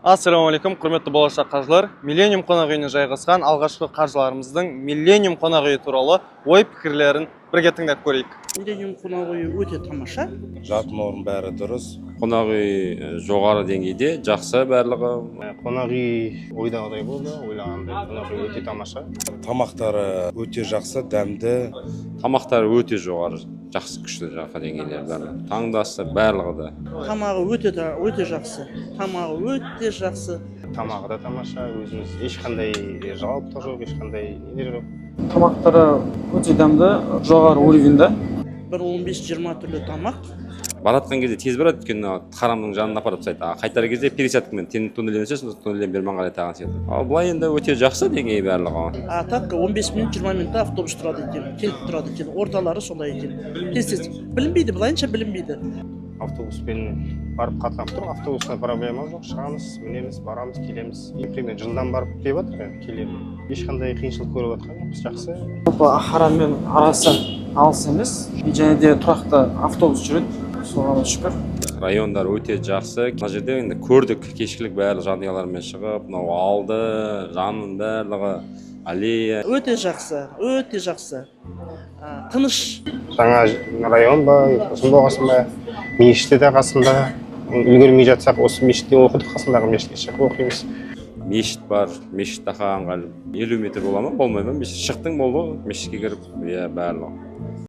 Ассалаумағалейкум, құрметті болашақ қажылар. Миллениум қонақ үйіне жайғасқан алғашқы қажыларымыздың Миллениум қонақ үйі туралы ой пікірлерін бірге тыңдап көрейік. Миллениум қонақ үйі өте тамаша. Жатын орын бәрі дұрыс. Қонақ үй жоғары деңгейде, жақсы барлығы. Қонақ үй ойдағыдай болды, ойлағандай. Қонақ үй өте тамаша. Тамақтары өте жақсы, дәмді. Тамақтары өте жоғары, жақсы күшті жаққа деңгейлер барлығы. Таңдасы барлығы да. Тамағы өте жақсы. Тамағы өте жақсы. Тамағы да тамаша, өзіміз ешқандай жауап та жоқ, ешқандай не жоқ. Тамақтары өте дәмді, жоғары уровеньде. Бір 15-20 түрлі тамақ. Баратқан кезде тез барады, өйткені харамның жанына апарып тастайды. Қайтар кезде пересадкамен туннелден өсесің, туннелден Берманға қарай таған сияқты. Ал былай енді өте жақсы деңгейі барлығы. Так 15 минут, 20 минутта автобус тұрады екен, келіп тұрады екен. Орталары солай екен. Тез-тез білінбейді, былайынша білінбейді. Автобуспен барып қатынап тұр, автобусына проблема жоқ, шығамыз, мінеміз, барамыз, келеміз. Примерно жылдан барып келіп жатыр, келемін. Ешқандай қиыншылық көріп жатқан жоқпыз, жақсы. Жалпы хараммен арасы алыс емес, және де тұрақты автобус жүреді. Соған шүкір. Райондар өте жақсы. Мына жерде енді көрдік, кешкілік барлық жанұялармен шығып, мынау алды, жанның барлығы, аллея. Өте жақсы. Тыныш. Жаңа район ба, сосын болғасын ба, мешітте де қасында. Үлгермей жатсақ, осы мешітте оқыдық, қасындағы мешітке шығып оқимыз. Мешіт бар, мешіт тақағанға 50 метр бола ма, болмай ма? Шықтың болды, мешітке кіріп, барлығы.